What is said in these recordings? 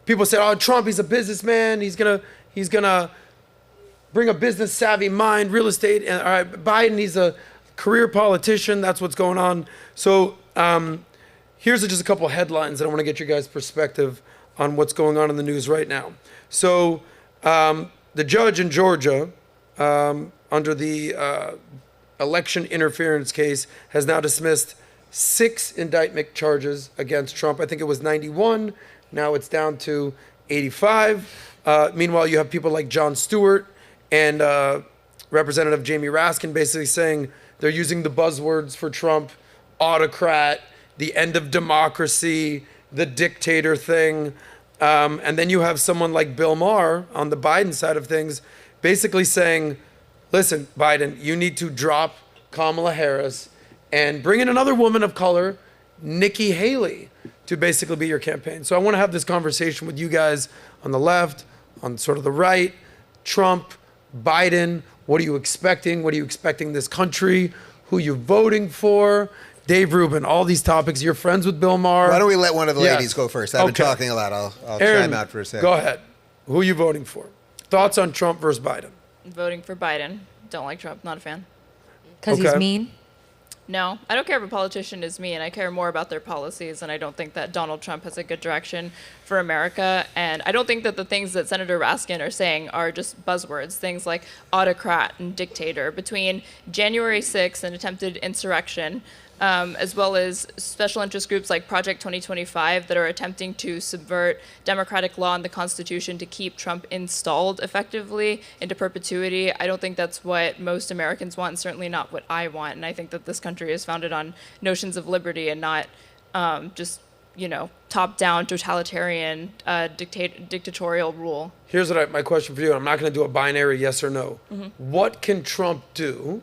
people said, oh, Trump, he's a businessman. He's gonna bring a business savvy mind, real estate. And all right, Biden, he's a career politician. That's what's going on. So here's just a couple of headlines that I want to get your guys' perspective on what's going on in the news right now. So the judge in Georgia, under the election interference case, has now dismissed 6 indictment charges against Trump. I think it was 91. Now it's down to 85. Meanwhile, you have people like Jon Stewart and Representative Jamie Raskin basically saying they're using the buzzwords for Trump: autocrat, the end of democracy, the dictator thing. And then you have someone like Bill Maher on the Biden side of things basically saying, listen, Biden, you need to drop Kamala Harris and bring in another woman of color, Nikki Haley, to basically be your campaign. So I want to have this conversation with you guys on the left, on sort of the right. Trump, Biden, what are you expecting? What are you expecting this country? Who you voting for? Dave Rubin, all these topics. You're friends with Bill Maher. Why don't we let one of the ladies go first? I've been talking a lot. I'll Aaron, chime out for a second. Go ahead. Who are you voting for? Thoughts on Trump versus Biden? I'm voting for Biden. Don't like Trump. Not a fan. Because he's mean? No, I don't care if a politician is mean. I care more about their policies, and I don't think that Donald Trump has a good direction for America. And I don't think that the things that Senator Raskin are saying are just buzzwords, things like autocrat and dictator. Between January 6th and attempted insurrection, as well as special interest groups like Project 2025 that are attempting to subvert democratic law and the Constitution to keep Trump installed effectively into perpetuity. I don't think that's what most Americans want, and certainly not what I want. And I think that this country is founded on notions of liberty and not just, top-down totalitarian dictatorial rule. Here's my question for you. I'm not going to do a binary yes or no. Mm-hmm. What can Trump do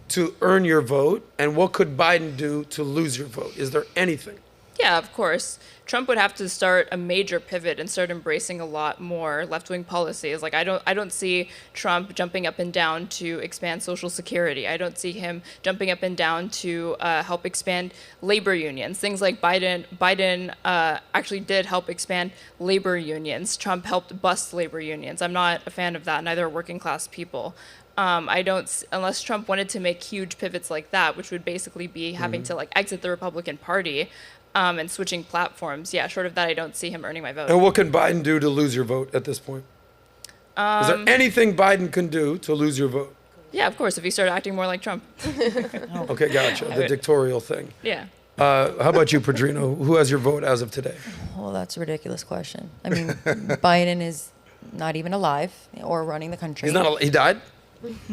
to earn your vote, and what could Biden do to lose your vote? Is there anything? Yeah, of course. Trump would have to start a major pivot and start embracing a lot more left-wing policies. Like I don't see Trump jumping up and down to expand Social Security. I don't see him jumping up and down to help expand labor unions. Things like Biden actually did help expand labor unions. Trump helped bust labor unions. I'm not a fan of that. Neither are working class people. Unless Trump wanted to make huge pivots like that, which would basically be having to exit the Republican Party and switching platforms. Yeah, short of that, I don't see him earning my vote. And what can Biden do to lose your vote at this point? Is there anything Biden can do to lose your vote? Yeah, of course, if he started acting more like Trump. Okay, gotcha. The dictatorial thing. Yeah. How about you, Padrino? Who has your vote as of today? Well, that's a ridiculous question. I mean, Biden is not even alive or running the country. He's not. He died?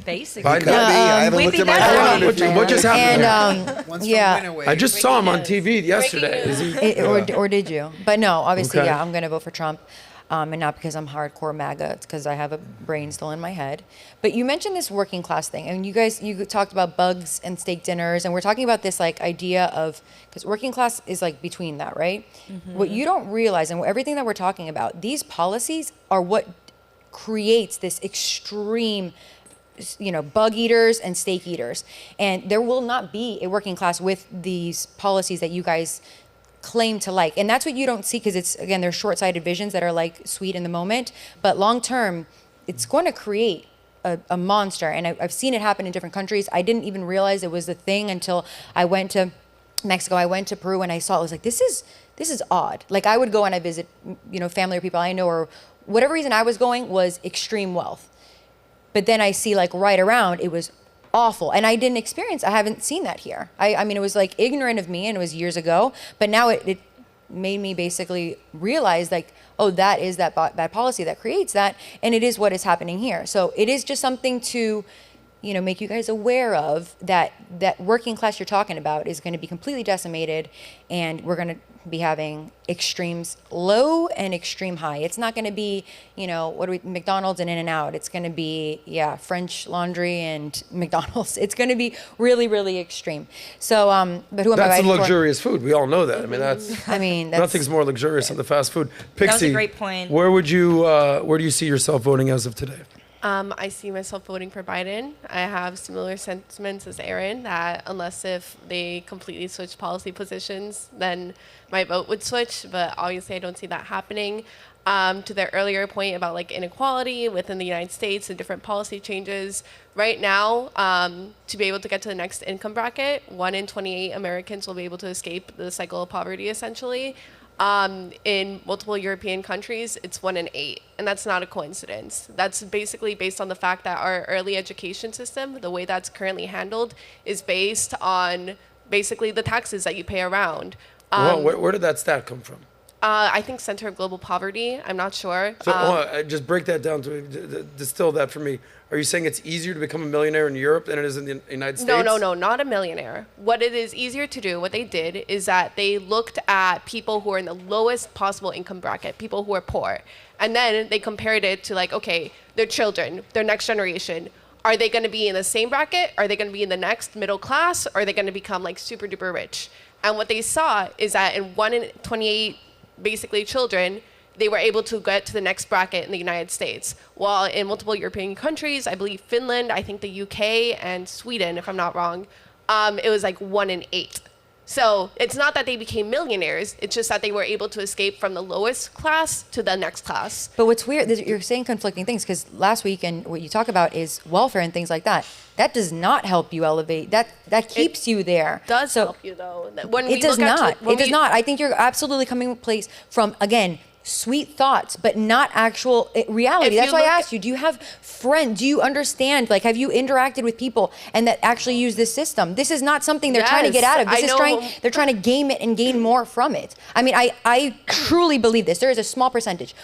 Basically. Biden could be. I haven't looked at my phone. What just happened? And I just saw him on TV yesterday. Or did you? But no, obviously, Okay. yeah, I'm going to vote for Trump. And not because I'm hardcore MAGA, it's because I have a brain still in my head. But you mentioned this working class thing, and you talked about bugs and steak dinners, and we're talking about this idea of, because working class is between that, right? Mm-hmm. What you don't realize, and everything that we're talking about, these policies are what creates this extreme, bug eaters and steak eaters. And there will not be a working class with these policies that you guys claim to like. And that's what you don't see, because it's, again, they're short-sighted visions that are sweet in the moment, but long-term, it's going to create a monster. And I've seen it happen in different countries. I didn't even realize it was a thing until I went to Mexico, I went to Peru, and I saw it. I was like, this is odd. I would go and I visit, family or people I know, or whatever reason I was going was extreme wealth. But then I see right around, it was awful. And I haven't seen that here. I mean, it was ignorant of me, and it was years ago, but now it made me basically realize oh, that is that bad policy that creates that. And it is what is happening here. So it is just something to, make you guys aware of that working class you're talking about is going to be completely decimated, and we're going to be having extremes low and extreme high. It's not going to be, McDonald's and In-N-Out. It's going to be, French Laundry and McDonald's. It's going to be really, really extreme. So, but who am I That's voting for? luxurious food. We all know that. I mean, that's nothing's more luxurious than the fast food. Pixie, That was a great point. Where do you see yourself voting as of today? I see myself voting for Biden. I have similar sentiments as Aaron, that unless if they completely switch policy positions, then my vote would switch. But obviously, I don't see that happening. To their earlier point about like inequality within the United States and different policy changes, right now, to be able to get to the next income bracket, 1 in 28 Americans will be able to escape the cycle of poverty, essentially. In multiple European countries, it's 1 in 8, and that's not a coincidence. That's basically based on the fact that our early education system, the way that's currently handled, is based on basically the taxes that you pay around. Well, where did that stat come from? I think Center of Global Poverty. I'm not sure. So just break that down to distill that for me. Are you saying it's easier to become a millionaire in Europe than it is in the United States? No, not a millionaire. What it is easier to do, what they did is that they looked at people who are in the lowest possible income bracket, people who are poor. And then they compared it to like, okay, their children, their next generation. Are they going to be in the same bracket? Are they going to be in the next middle class? Or are they going to become like super duper rich? And what they saw is that in 1 in 28 basically children, they were able to get to the next bracket in the United States. While in multiple European countries, I believe Finland, I think the UK, and Sweden, if I'm not wrong, it was like 1 in 8. So it's not that they became millionaires, it's just that they were able to escape from the lowest class to the next class. But what's weird is you're saying conflicting things, because last week and what you talk about is welfare and things like that. That does not help you elevate. That keeps you there. Does help you though. When it does not. It does not. I think you're absolutely coming from a place from, again, sweet thoughts, but not actual reality. That's why I asked you, do you have friends? Do you understand? Like, have you interacted with people and that actually use this system? This is not something they're trying to get out of. They're trying to game it and gain more from it. I mean, I truly believe this. There is a small percentage.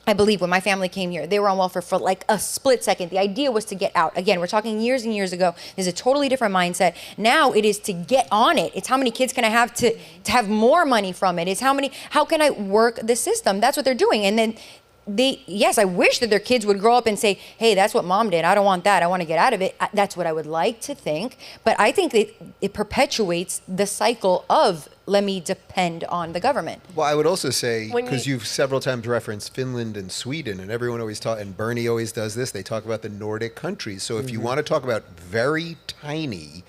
I believe when my family came here, they were on welfare for like a split second. The idea was to get out. Again, we're talking years and years ago. There's a totally different mindset. Now it is to get on it. It's how many kids can I have to have more money from it. It's how can I work the system? That's what they're doing. And then yes, I wish that their kids would grow up and say, hey, that's what mom did. I don't want that. I want to get out of it. That's what I would like to think. But I think that it perpetuates the cycle of let me depend on the government. Well, I would also say, because you've several times referenced Finland and Sweden, and everyone always and Bernie always does this, they talk about the Nordic countries. So if you want to talk about very tiny,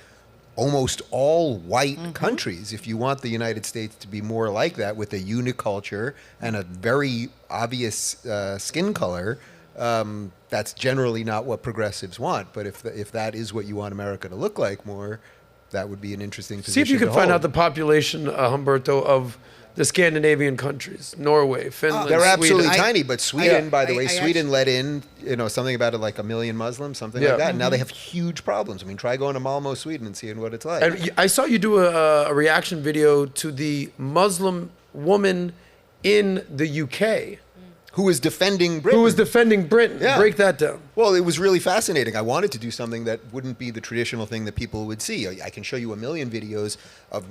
almost all white countries, if you want the United States to be more like that with a uniculture and a very obvious skin color, that's generally not what progressives want. But if that is what you want America to look like more, that would be an interesting position. See if you can to find hold. out the population, Humberto, of the Scandinavian countries, Norway, Finland, they're absolutely Sweden. tiny, but Sweden, by the way, Sweden let in, something about it like 1 million Muslims, something like that. And now they have huge problems. I mean, try going to Malmo, Sweden, and seeing what it's like. And I saw you do a reaction video to the Muslim woman in the UK. Who was defending Britain. Yeah. Break that down. Well, it was really fascinating. I wanted to do something that wouldn't be the traditional thing that people would see. I can show you a million videos of,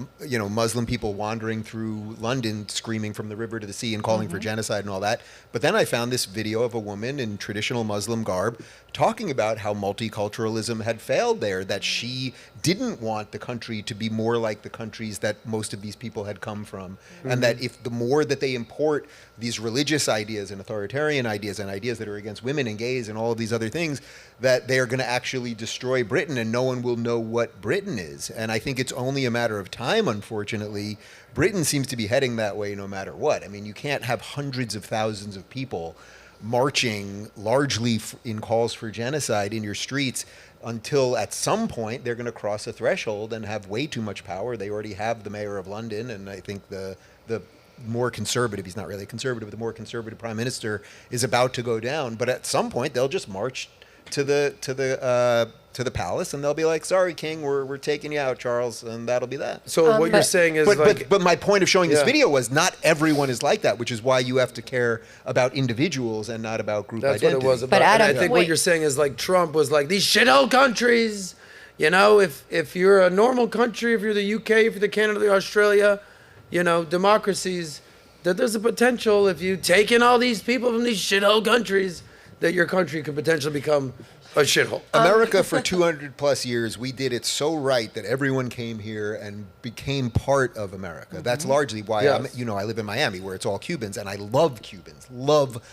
Muslim people wandering through London, screaming from the river to the sea and calling for genocide and all that. But then I found this video of a woman in traditional Muslim garb talking about how multiculturalism had failed there, that she didn't want the country to be more like the countries that most of these people had come from. And that if the more that they import these religious ideas and authoritarian ideas and ideas that are against women and gays and all of these other things, that they are going to actually destroy Britain and no one will know what Britain is. And I think it's only a matter of time, unfortunately. Britain seems to be heading that way no matter what. I mean, you can't have hundreds of thousands of people marching largely in calls for genocide in your streets until at some point they're going to cross a threshold and have way too much power. They already have the mayor of London, and I think the more conservative, he's not really conservative, the more conservative prime minister is about to go down. But at some point they'll just march to the palace and they'll be like, sorry, King, we're taking you out, Charles, and that'll be that. So what you're saying is but my point of showing this video was not everyone is like that, which is why you have to care about individuals and not about group identity. That's what it was about. Adam, and I think what you're saying is like Trump was like, these shithole countries, if you're a normal country, if you're the UK, if you're the Canada, the Australia, democracies, that there's a potential if you take in all these people from these shithole countries that your country could potentially become a shithole. America for 200 plus years, we did it so right that everyone came here and became part of America. That's largely why Yes. I live in Miami, where it's all Cubans, and I love Cubans.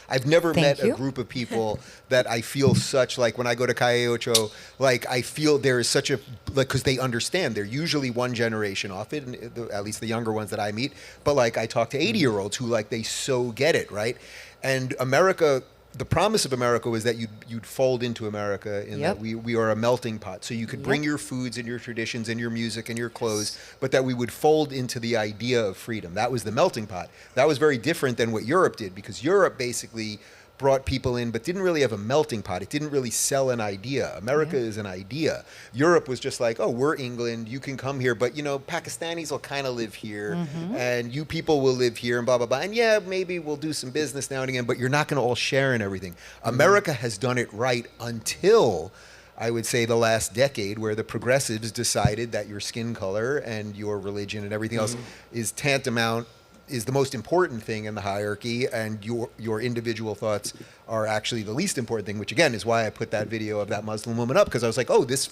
I've never Thank met you. a group of people that I feel such like when I go to Calle Ocho, like I feel there is such a because they understand. They're usually one generation off it, and at least the younger ones that I meet. But like I talk to 80-year-olds who like they so get it, right? And America. The promise of America was that you'd fold into America in Yep. that we are a melting pot. So you could bring your foods and your traditions and your music and your clothes, but that we would fold into the idea of freedom. That was the melting pot. That was very different than what Europe did, because Europe basically brought people in but didn't really have a melting pot. It didn't really sell an idea. America is an idea. Europe was just like, oh, we're England, you can come here, but Pakistanis will kind of live here and you people will live here and blah, blah, blah. And yeah, maybe we'll do some business now and again, but you're not going to all share in everything. America has done it right until I would say the last decade, where the progressives decided that your skin color and your religion and everything else is tantamount, is the most important thing in the hierarchy, and your individual thoughts are actually the least important thing, which again is why I put that video of that Muslim woman up, because I was like, oh, this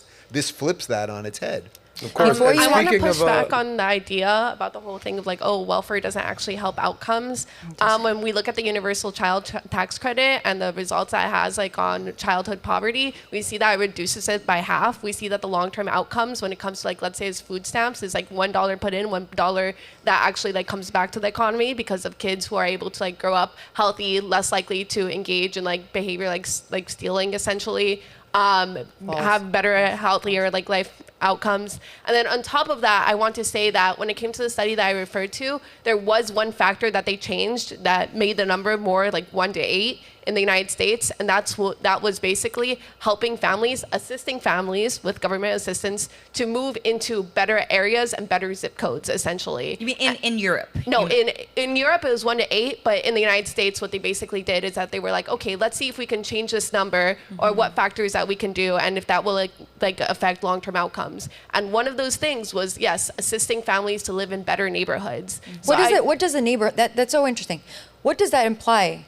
flips that on its head. Of course. Before And you- I want to speaking push of, back on the idea about the whole thing of like, oh, welfare doesn't actually help outcomes. When we look at the universal child tax credit and the results that it has like on childhood poverty, we see that it reduces it by half. We see that the long-term outcomes when it comes to like, let's say it's food stamps, is like $1 put in, $1 that actually like comes back to the economy because of kids who are able to like grow up healthy, less likely to engage in like behavior like stealing essentially. Have better, healthier like life outcomes. And then on top of that, I want to say that when it came to the study that I referred to, there was one factor that they changed that made the number more like 1 to 8 in the United States, and that was basically helping families, assisting families with government assistance to move into better areas and better zip codes, essentially. You mean in Europe? No, in Europe it was 1 to 8, but in the United States, what they basically did is that they were like, okay, let's see if we can change this number or what factors that we can do, and if that will like affect long-term outcomes. And one of those things was, yes, assisting families to live in better neighborhoods. So What does a neighbor? That's so interesting. What does that imply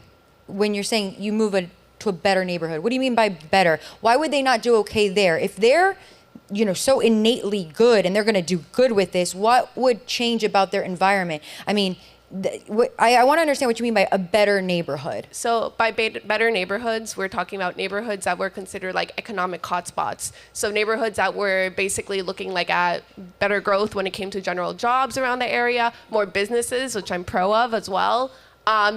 when you're saying you move to a better neighborhood? What do you mean by better? Why would they not do okay there? If they're, so innately good and they're going to do good with this, what would change about their environment? I mean, I want to understand what you mean by a better neighborhood. So by better neighborhoods, we're talking about neighborhoods that were considered like economic hotspots. So neighborhoods that were basically looking like at better growth when it came to general jobs around the area, more businesses, which I'm pro of as well.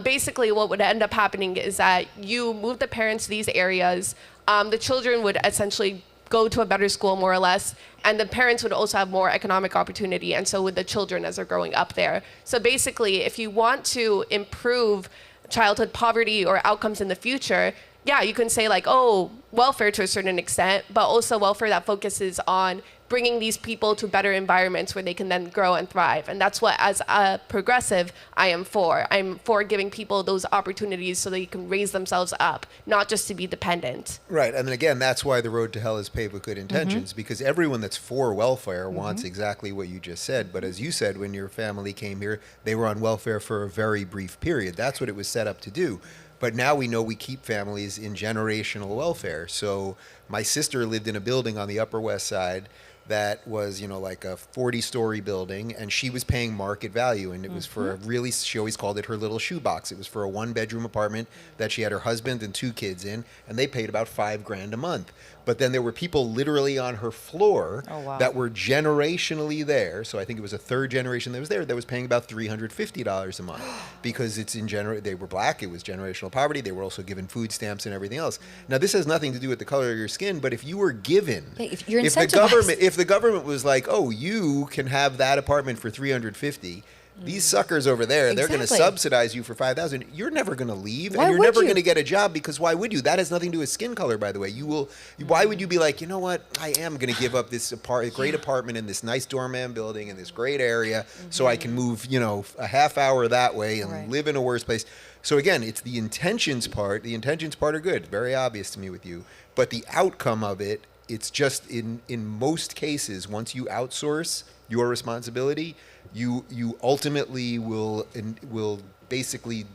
Basically, what would end up happening is that you move the parents to these areas. The children would essentially go to a better school, more or less, and the parents would also have more economic opportunity, and so would the children as they're growing up there. So basically, if you want to improve childhood poverty or outcomes in the future, yeah, you can say like, oh, welfare to a certain extent, but also welfare that focuses on bringing these people to better environments where they can then grow and thrive. And that's what, as a progressive, I am for. I'm for giving people those opportunities so they can raise themselves up, not just to be dependent. Right. And then again, that's why the road to hell is paved with good intentions, because everyone that's for welfare wants exactly what you just said. But as you said, when your family came here, they were on welfare for a very brief period. That's what it was set up to do. But now we know we keep families in generational welfare. So my sister lived in a building on the Upper West Side that was, like a 40-story building, and she was paying market value, and it was for a really, she always called it her little shoebox. It was for a 1-bedroom apartment that she had her husband and 2 kids in, and they paid about $5,000 a month. But then there were people literally on her floor that were generationally there. So I think it was a third generation that was there that was paying about $350 a month because it's they were black. It was generational poverty. They were also given food stamps and everything else. Now, this has nothing to do with the color of your skin, but if you were given, If you're if incentivized. the government was like, oh, you can have that apartment for $350. These suckers over there, they're going to Exactly. subsidize you for $5,000. You're never going to leave, Why and you're would never you? going to get a job, because why would you? That has nothing to do with skin color, by the way. Why would you be like, you know what? I am going to give up this great apartment in this nice doorman building in this great area so I can move, a half hour that way and Right. live in a worse place. So again, it's the intentions part. The intentions part are good, very obvious to me with you, but the outcome of it, it's just in most cases, once you outsource your responsibility, you ultimately will basically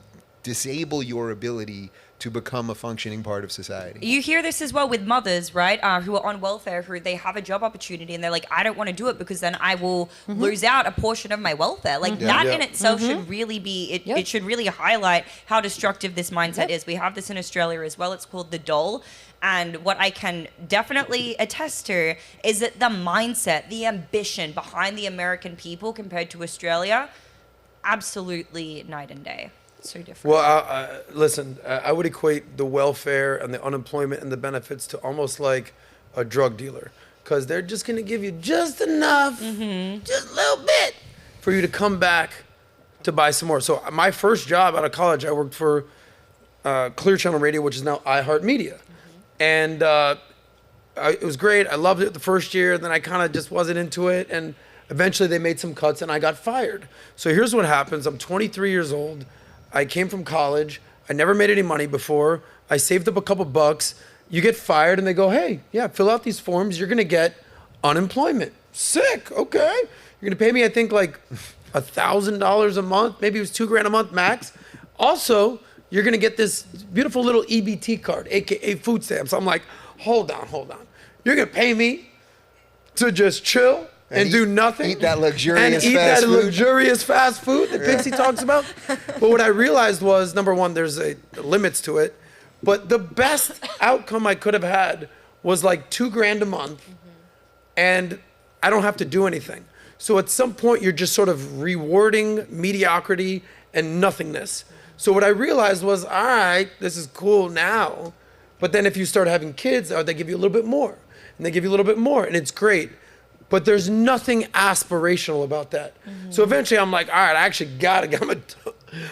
disable your ability to become a functioning part of society. You hear this as well with mothers, right? Who are on welfare, who they have a job opportunity and they're like, I don't want to do it because then I will lose out a portion of my welfare. Like that in itself should really be, it should really highlight how destructive this mindset is. We have this in Australia as well. It's called the dole. And what I can definitely attest to is that the mindset, the ambition behind the American people compared to Australia, absolutely night and day. So different. Well, listen, I would equate the welfare and the unemployment and the benefits to almost like a drug dealer, because they're just going to give you just enough, just a little bit, for you to come back to buy some more. So my first job out of college, I worked for Clear Channel Radio, which is now iHeartMedia. And it was great. I loved it the first year. Then I kind of just wasn't into it. And eventually they made some cuts and I got fired. So here's what happens. I'm 23 years old. I came from college. I never made any money before. I saved up a couple bucks. You get fired and they go, hey, yeah, fill out these forms. You're going to get unemployment. Sick. Okay. You're going to pay me, I think, like $1,000 a month. Maybe it was $2,000 a month max. Also, you're going to get this beautiful little EBT card, AKA food stamps. I'm like, hold on. You're going to pay me to just chill and do nothing? Eat that luxurious fast food. Luxurious fast food that Pixie talks about. But what I realized was, number one, there's limits to it. But the best outcome I could have had was like $2,000 a month. And I don't have to do anything. So at some point, you're just sort of rewarding mediocrity and nothingness. So what I realized was, all right, this is cool now. But then if you start having kids, they give you a little bit more. And they give you a little bit more. And it's great. But there's nothing aspirational about that. So eventually I'm like, all right, I actually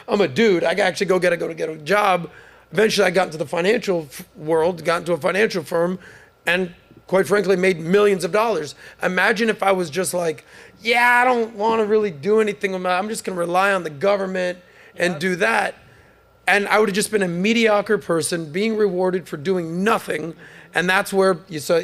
I'm a dude. I actually go get a job. Eventually I got into the financial world, got into a financial firm, and quite frankly made millions of dollars. Imagine if I was just like, yeah, I don't want to really do anything. I'm just going to rely on the government and do that. And I would have just been a mediocre person being rewarded for doing nothing. And that's where you saw,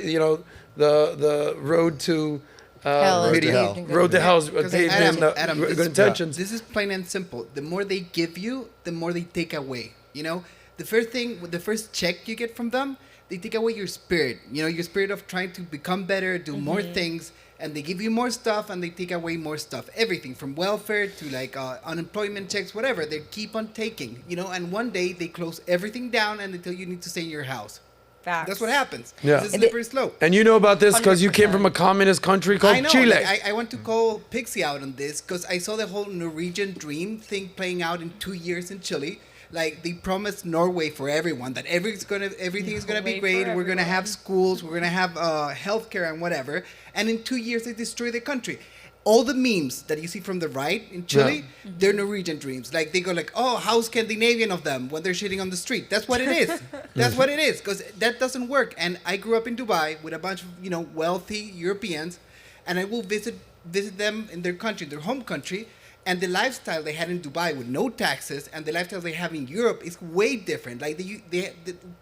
the road to Hell is hell. paved in road to hell is Because paved in Adam, good this, intentions. this is plain and simple. The more they give you, the more they take away. The first check you get from them, they take away your spirit. Your spirit of trying to become better, do more things, and they give you more stuff and they take away more stuff. Everything from welfare to like unemployment checks, whatever. They keep on taking. And one day they close everything down and they tell you need to stay in your house. Facts. That's what happens. Yeah. It's a slippery slope. And you know about this because you came 100%. from a communist country called I know. Chile. I want to call Pixie out on this because I saw the whole Norwegian dream thing playing out in 2 years in Chile. Like they promised Norway for everyone that everything is gonna be great. We're gonna have schools. We're gonna have healthcare and whatever. And in 2 years they destroy the country. All the memes that you see from the right in Chile, they're Norwegian dreams. Like they go like, oh, how Scandinavian of them when they're shitting on the street. That's what it is. That's what it is. Because that doesn't work. And I grew up in Dubai with a bunch of wealthy Europeans, and I will visit them in their country, their home country. And the lifestyle they had in Dubai with no taxes and the lifestyle they have in Europe is way different. Like the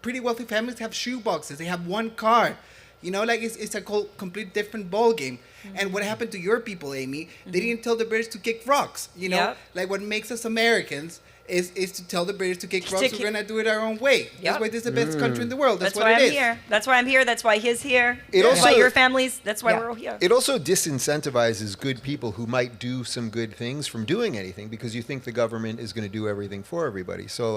pretty wealthy families have shoe boxes. They have one car. It's a complete different ball game. And what happened to your people, Amy? They didn't tell the British to kick rocks. Yep. Like what makes us Americans is to tell the British to kick rocks. We're gonna do it our own way. That's why this is the best country in the world. That's what why it I'm is. here. That's why I'm here. That's why he's here. It That's why also- your family's. That's why we're all here. It also disincentivizes good people who might do some good things from doing anything because you think the government is going to do everything for everybody. So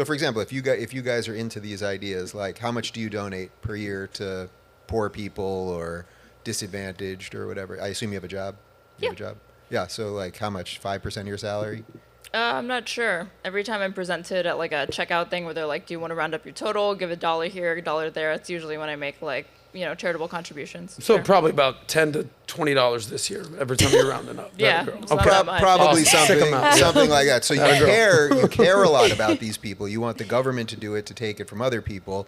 for example, if you guys are into these ideas, like how much do you donate per year to poor people or disadvantaged or whatever? I assume you have a job. You have a job. Yeah. So like how much? 5% of your salary? I'm not sure. Every time I'm presented at like a checkout thing where they're like, do you want to round up your total, give $1 here, $1 there, it's usually when I make like, charitable contributions. So Sure. probably about $10 to $20 this year every time you're rounding up. Yeah. That girl. It's not Okay. that much. Probably Awesome. Sick 'em out. something like that. So you Atta girl. care a lot about these people. You want the government to do it to take it from other people,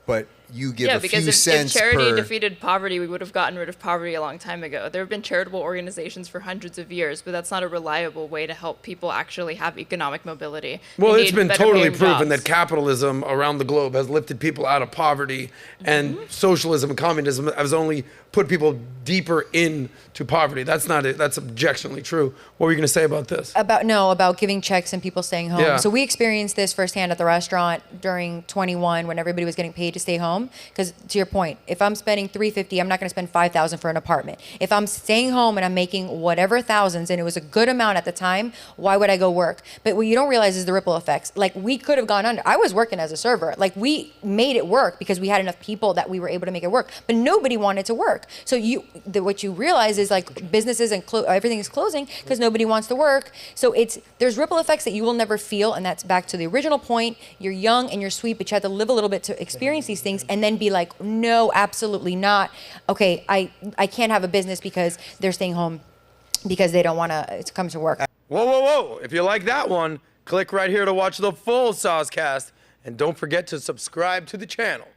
but you give Yeah, a few because if cents charity per... defeated poverty, we would have gotten rid of poverty a long time ago. There have been charitable organizations for hundreds of years, but that's not a reliable way to help people actually have economic mobility. Well, They it's need been better totally paying proven jobs. that capitalism around the globe has lifted people out of poverty, and socialism and communism has only put people deeper into poverty. That's not it. That's objectionably true. What were you going to say about this? About giving checks and people staying home. Yeah. So we experienced this firsthand at the restaurant during 21 when everybody was getting paid to stay home. Because to your point, if I'm spending $350, I'm not going to spend $5,000 for an apartment. If I'm staying home and I'm making whatever thousands, and it was a good amount at the time, why would I go work? But what you don't realize is the ripple effects. Like, we could have gone under. I was working as a server. Like, we made it work because we had enough people that we were able to make it work. But nobody wanted to work. So what you realize is, like, businesses and everything is closing because nobody wants to work. So there's ripple effects that you will never feel, and that's back to the original point. You're young and you're sweet, but you have to live a little bit to experience these things, and then be like, no, absolutely not. Okay, I can't have a business because they're staying home because they don't want to come to work. Whoa, whoa, whoa. If you like that one, click right here to watch the full SOSCAST, and don't forget to subscribe to the channel.